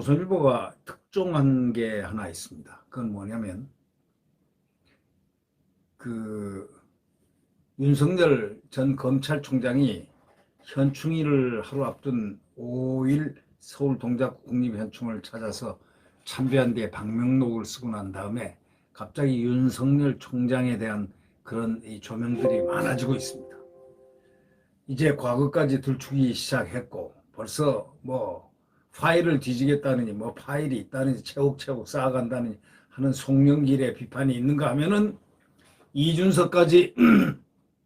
조선일보가 특종한 게 하나 있습니다. 그건 뭐냐면 그 윤석열 전 검찰총장이 현충일을 하루 앞둔 5일 서울 동작 국립현충을 찾아서 참배한 뒤에 방명록을 쓰고 난 다음에 갑자기 윤석열 총장에 대한 그런 이 조명들이 많아지고 있습니다. 이제 과거까지 들추기 시작했고 벌써 뭐 파일을 뒤지겠다느니 뭐 파일이 있다느니 채곡채곡 쌓아간다느니 하는 송영길의 비판이 있는가 하면은 이준석까지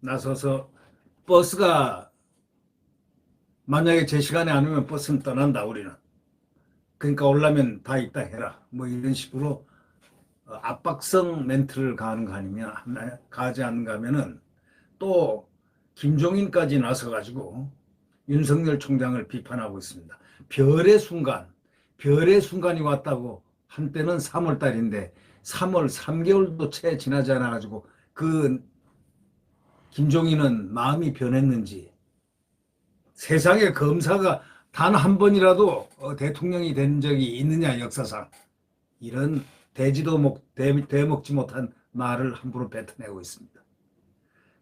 나서서 버스가 만약에 제 시간에 안 오면 버스는 떠난다 우리는. 그러니까 올라면 다 있다 해라. 뭐 이런 식으로 압박성 멘트를 가하는 거 아니면 가지 않는가 하면은 또 김종인까지 나서가지고 윤석열 총장을 비판하고 있습니다. 별의 순간이 왔다고 한때는 3월 달인데 3월 3개월도 채 지나지 않아가지고 그 김종인은 마음이 변했는지 세상에 검사가 단 한 번이라도 대통령이 된 적이 있느냐 역사상 이런 대먹지 못한 말을 함부로 뱉어내고 있습니다.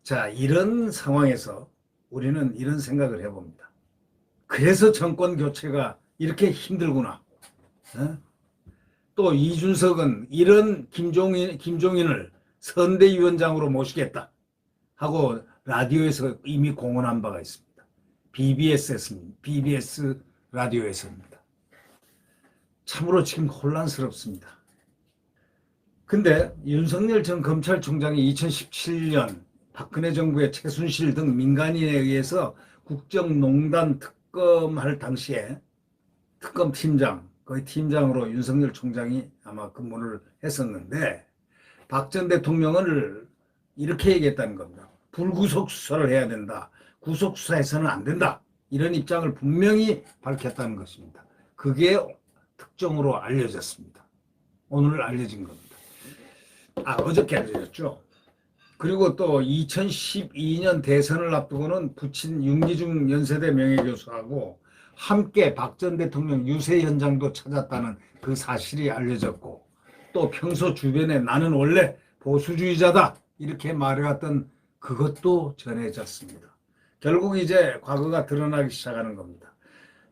자, 이런 상황에서 우리는 이런 생각을 해봅니다. 그래서 정권 교체가 이렇게 힘들구나. 또 이준석은 이런 김종인을 선대위원장으로 모시겠다 하고 라디오에서 이미 공언한 바가 있습니다. BBS 라디오에서입니다. 참으로 지금 혼란스럽습니다. 근데 윤석열 전 검찰총장이 2017년 박근혜 정부의 최순실 등 민간인에 의해서 국정농단 특검할 당시에 특검팀장, 거의 팀장으로 윤석열 총장이 아마 근무를 했었는데 박 전 대통령을 이렇게 얘기했다는 겁니다. 불구속 수사를 해야 된다. 구속 수사해서는 안 된다. 이런 입장을 분명히 밝혔다는 것입니다. 그게 특종으로 알려졌습니다. 오늘 알려진 겁니다. 어저께 알려졌죠. 그리고 또 2012년 대선을 앞두고는 부친 윤기중 연세대 명예교수하고 함께 박 전 대통령 유세 현장도 찾았다는 그 사실이 알려졌고 또 평소 주변에 나는 원래 보수주의자다 이렇게 말해왔던 그것도 전해졌습니다. 결국 이제 과거가 드러나기 시작하는 겁니다.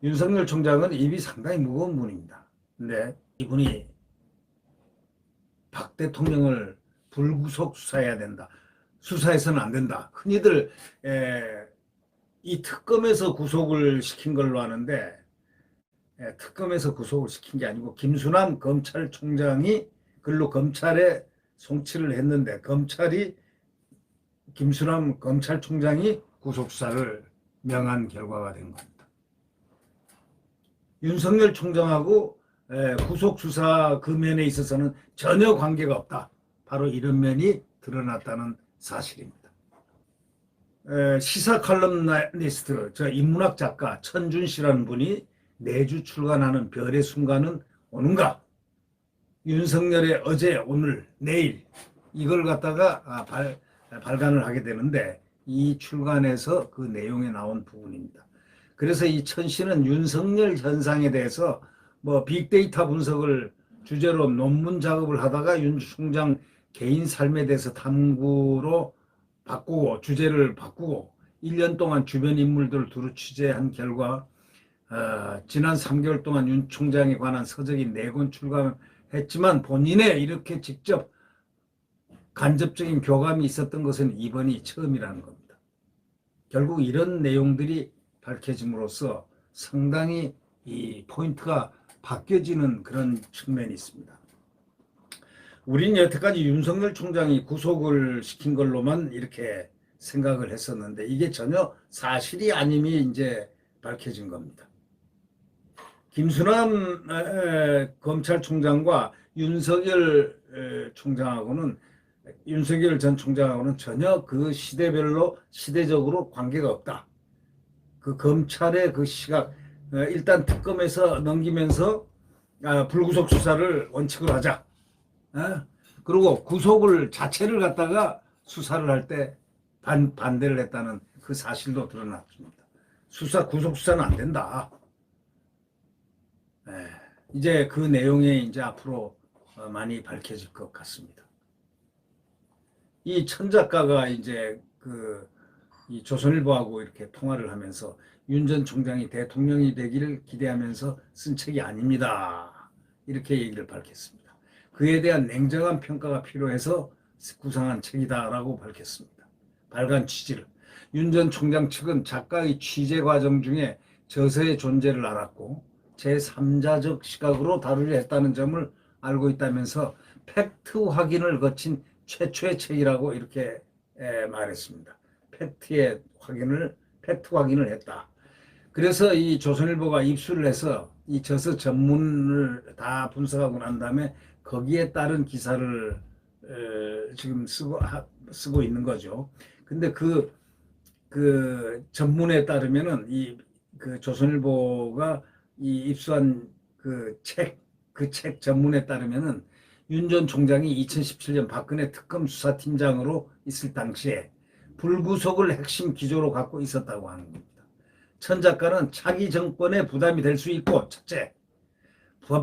윤석열 총장은 입이 상당히 무거운 분입니다. 근데 이분이 박 대통령을 불구속 수사해야 된다. 수사해서는 안 된다. 흔히들 이 특검에서 구속을 시킨 걸로 아는데 특검에서 구속을 시킨 게 아니고 김수남 검찰총장이 글로 검찰에 송치를 했는데 검찰이 김수남 검찰총장이 구속수사를 명한 결과가 된 겁니다. 윤석열 총장하고 구속수사 그 면에 있어서는 전혀 관계가 없다. 바로 이런 면이 드러났다는 사실입니다. 시사 칼럼니스트, 저 인문학 작가 천준 씨라는 분이 매주 출간하는 별의 순간은 오는가? 윤석열의 어제, 오늘, 내일 이걸 갖다가 발간을 하게 되는데 이 출간에서 그 내용에 나온 부분입니다. 그래서 이 천 씨는 윤석열 현상에 대해서 뭐 빅데이터 분석을 주제로 논문 작업을 하다가 윤 총장 개인 삶에 대해서 탐구로 바꾸고 주제를 바꾸고 1년 동안 주변 인물들을 두루 취재한 결과 지난 3개월 동안 윤 총장에 관한 서적이 4권 출간했지만 본인의 이렇게 직접 간접적인 교감이 있었던 것은 이번이 처음이라는 겁니다. 결국 이런 내용들이 밝혀짐으로써 상당히 이 포인트가 바뀌어지는 그런 측면이 있습니다. 우리는 여태까지 윤석열 총장이 구속을 시킨 걸로만 이렇게 생각을 했었는데 이게 전혀 사실이 아님이 이제 밝혀진 겁니다. 김수남 검찰총장과 윤석열 전 총장하고는 전혀 그 시대별로 시대적으로 관계가 없다. 그 검찰의 그 시각 일단 특검에서 넘기면서 불구속 수사를 원칙으로 하자. 그리고 구속을 자체를 갖다가 수사를 할 때 반대를 했다는 그 사실도 드러났습니다. 구속 수사는 안 된다. 이제 그 내용이 이제 앞으로 많이 밝혀질 것 같습니다. 이 천 작가가 이제 이 조선일보하고 이렇게 통화를 하면서 윤 전 총장이 대통령이 되기를 기대하면서 쓴 책이 아닙니다. 이렇게 얘기를 밝혔습니다. 그에 대한 냉정한 평가가 필요해서 구상한 책이다라고 밝혔습니다. 발간 취지를. 윤 전 총장 측은 작가의 취재 과정 중에 저서의 존재를 알았고 제3자적 시각으로 다루려 했다는 점을 알고 있다면서 팩트 확인을 거친 최초의 책이라고 이렇게 말했습니다. 팩트 확인을 했다. 그래서 이 조선일보가 입수를 해서 이 저서 전문을 다 분석하고 난 다음에 거기에 따른 기사를 지금 쓰고 있는 거죠. 근데 그 전문에 따르면은 그 조선일보가 이 입수한 그 책 전문에 따르면은 윤 전 총장이 2017년 박근혜 특검 수사팀장으로 있을 당시에 불구속을 핵심 기조로 갖고 있었다고 하는 겁니다. 천 작가는 차기 정권에 부담이 될 수 있고 첫째,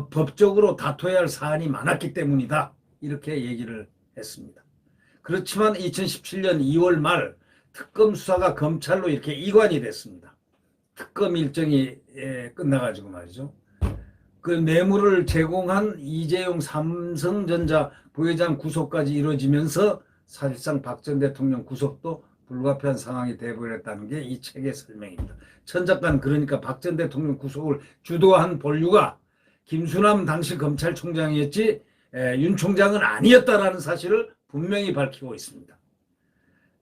법적으로 다퉈야 할 사안이 많았기 때문이다. 이렇게 얘기를 했습니다. 그렇지만 2017년 2월 말 특검 수사가 검찰로 이렇게 이관이 됐습니다. 특검 일정이 끝나가지고 말이죠. 그 뇌물을 제공한 이재용 삼성전자 부회장 구속까지 이루어지면서 사실상 박 전 대통령 구속도 불가피한 상황이 되어버렸다는 게 이 책의 설명입니다. 천 작가는 그러니까 박 전 대통령 구속을 주도한 본류가 김수남 당시 검찰총장이었지 윤 총장은 아니었다라는 사실을 분명히 밝히고 있습니다.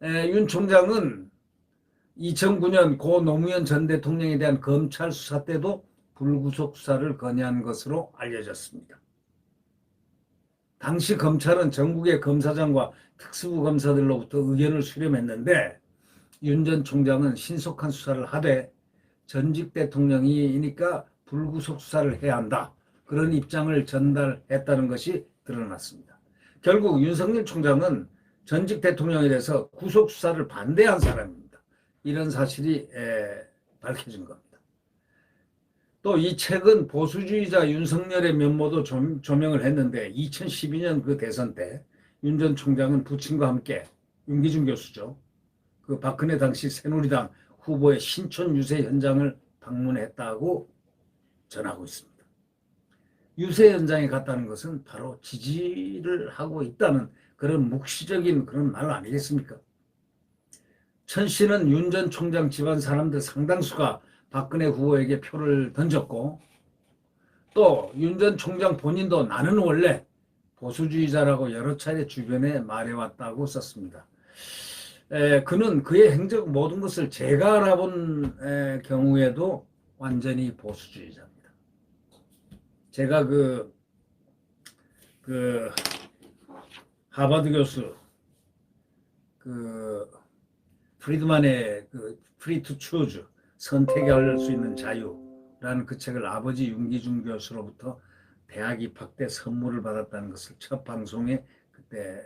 윤 총장은 2009년 고 노무현 전 대통령에 대한 검찰 수사 때도 불구속 수사를 건의한 것으로 알려졌습니다. 당시 검찰은 전국의 검사장과 특수부 검사들로부터 의견을 수렴했는데 윤 전 총장은 신속한 수사를 하되 전직 대통령이니까 불구속 수사를 해야 한다. 그런 입장을 전달했다는 것이 드러났습니다. 결국 윤석열 총장은 전직 대통령에 대해서 구속 수사를 반대한 사람입니다. 이런 사실이 밝혀진 겁니다. 또 이 책은 보수주의자 윤석열의 면모도 조명을 했는데 2012년 그 대선 때 윤 전 총장은 부친과 함께 윤기준 교수죠. 그 박근혜 당시 새누리당 후보의 신촌 유세 현장을 방문했다고 전하고 있습니다. 유세 현장에 갔다는 것은 바로 지지를 하고 있다는 그런 묵시적인 그런 말 아니겠습니까? 천 씨는 윤 전 총장 집안 사람들 상당수가 박근혜 후보에게 표를 던졌고 또 윤 전 총장 본인도 나는 원래 보수주의자라고 여러 차례 주변에 말해왔다고 썼습니다. 그는 그의 행적 모든 것을 제가 알아본 경우에도 완전히 보수주의자입니다. 제가 그 하버드 교수 프리드만의 프리 투 추즈 선택할 수 있는 자유라는 그 책을 아버지 윤기준 교수로부터 대학 입학 때 선물을 받았다는 것을 첫 방송에 그때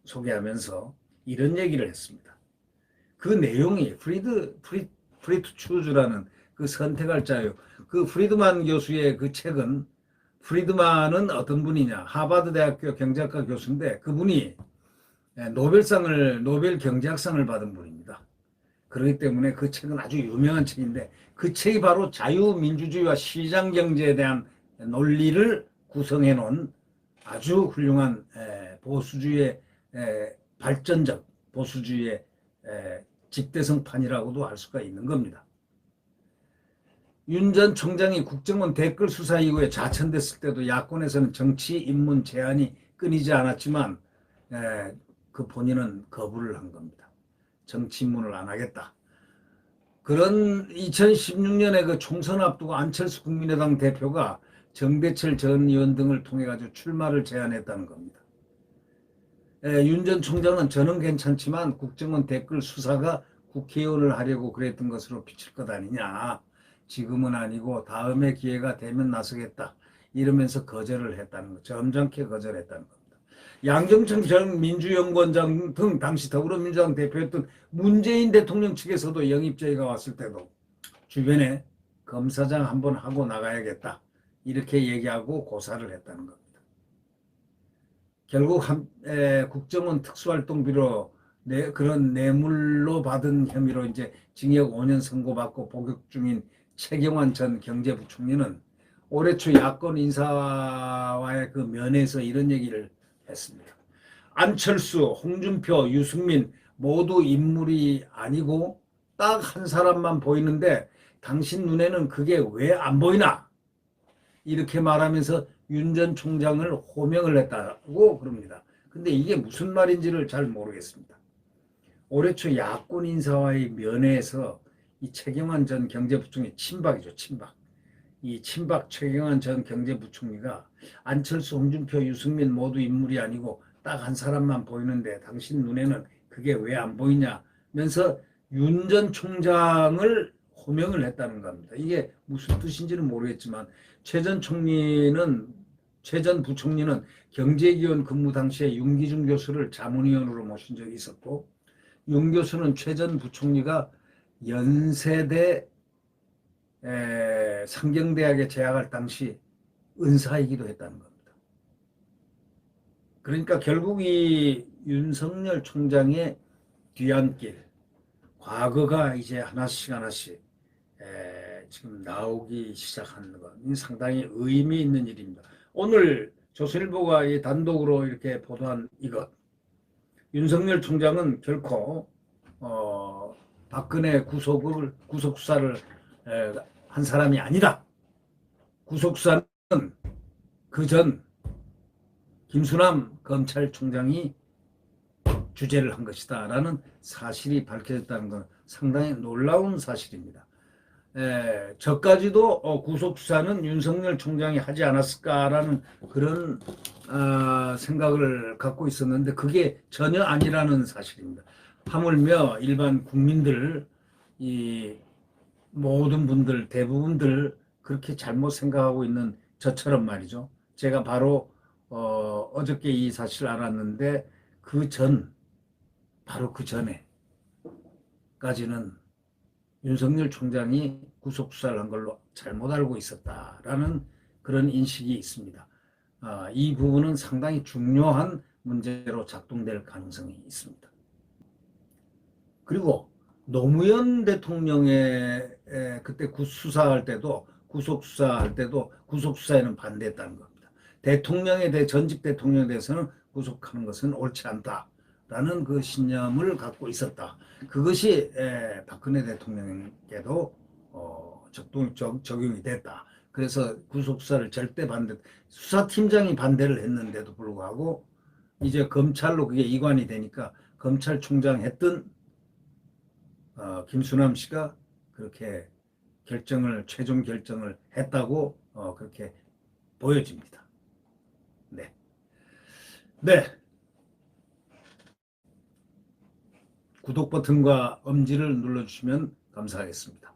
소개하면서 이런 얘기를 했습니다. 그 내용이 프리 투 추즈라는 그 선택할 자유, 그 프리드만 교수의 그 책은 프리드만은 어떤 분이냐? 하버드 대학교 경제학과 교수인데 그분이 노벨 경제학상을 받은 분입니다. 그렇기 때문에 그 책은 아주 유명한 책인데 그 책이 바로 자유민주주의와 시장경제에 대한 논리를 구성해 놓은 아주 훌륭한 보수주의의 발전적 보수주의의 집대성판이라고도 할 수가 있는 겁니다. 윤 전 총장이 국정원 댓글 수사 이후에 좌천됐을 때도 야권에서는 정치 입문 제한이 끊이지 않았지만 그 본인은 거부를 한 겁니다. 정치 입문을 안 하겠다. 그런 2016년에 그 총선 앞두고 안철수 국민의당 대표가 정대철 전 의원 등을 통해 가지고 출마를 제안했다는 겁니다. 윤 전 총장은 저는 괜찮지만 국정원 댓글 수사가 국회의원을 하려고 그랬던 것으로 비칠 것 아니냐. 지금은 아니고 다음에 기회가 되면 나서겠다. 이러면서 거절을 했다는 것. 점잖게 거절했다는 겁니다. 양정철 전 민주연구원장 등 당시 더불어민주당 대표였던 문재인 대통령 측에서도 영입 제의가 왔을 때도 주변에 검사장 한번 하고 나가야겠다. 이렇게 얘기하고 고사를 했다는 겁니다. 결국 국정원 특수활동비로 그런 뇌물로 받은 혐의로 이제 징역 5년 선고받고 복역 중인 최경환 전 경제부총리는 올해 초 야권 인사와의 그 면에서 이런 얘기를 했습니다. 안철수, 홍준표, 유승민 모두 인물이 아니고 딱 한 사람만 보이는데 당신 눈에는 그게 왜 안 보이나? 이렇게 말하면서 윤 전 총장을 호명을 했다고 그럽니다. 근데 이게 무슨 말인지를 잘 모르겠습니다. 올해 초 야권 인사와의 면회에서 이 최경환 전 경제부총리 친박이죠, 친박. 이 친박 최경환 전 경제부총리가 안철수, 홍준표, 유승민 모두 인물이 아니고 딱 한 사람만 보이는데 당신 눈에는 그게 왜 안 보이냐면서 윤 전 총장을 호명을 했다는 겁니다. 이게 무슨 뜻인지는 모르겠지만 최 전 부총리는 경제기원 근무 당시에 윤기준 교수를 자문위원으로 모신 적이 있었고 윤 교수는 최 전 부총리가 연세대 상경대학에 재학할 당시 은사이기도 했다는 겁니다. 그러니까 결국 이 윤석열 총장의 뒤안길, 과거가 이제 하나씩 지금 나오기 시작하는 것, 상당히 의미 있는 일입니다. 오늘 조선일보가 이 단독으로 이렇게 보도한 이것, 윤석열 총장은 결코 박근혜 구속수사를 한 사람이 아니다. 구속수사는 그 전 김수남 검찰총장이 주재를 한 것이다 라는 사실이 밝혀졌다는 건 상당히 놀라운 사실입니다. 저까지도 구속수사는 윤석열 총장이 하지 않았을까라는 그런 생각을 갖고 있었는데 그게 전혀 아니라는 사실입니다. 하물며 일반 국민들, 이 모든 분들, 대부분들 그렇게 잘못 생각하고 있는 저처럼 말이죠. 제가 바로 어저께 이 사실을 알았는데 바로 그 전에까지는 윤석열 총장이 구속수사를 한 걸로 잘못 알고 있었다라는 그런 인식이 있습니다. 이 부분은 상당히 중요한 문제로 작동될 가능성이 있습니다. 그리고 노무현 대통령의 그때 구속수사할 때도 구속수사에는 반대했다는 겁니다. 전직 대통령에 대해서는 구속하는 것은 옳지 않다라는 그 신념을 갖고 있었다. 그것이 박근혜 대통령에게도 적용이 됐다. 그래서 구속수사를 절대 수사팀장이 반대를 했는데도 불구하고 이제 검찰로 그게 이관이 되니까 검찰총장 했던 김수남 씨가 그렇게 최종 결정을 했다고 그렇게 보여집니다. 네. 네. 구독 버튼과 엄지를 눌러주시면 감사하겠습니다.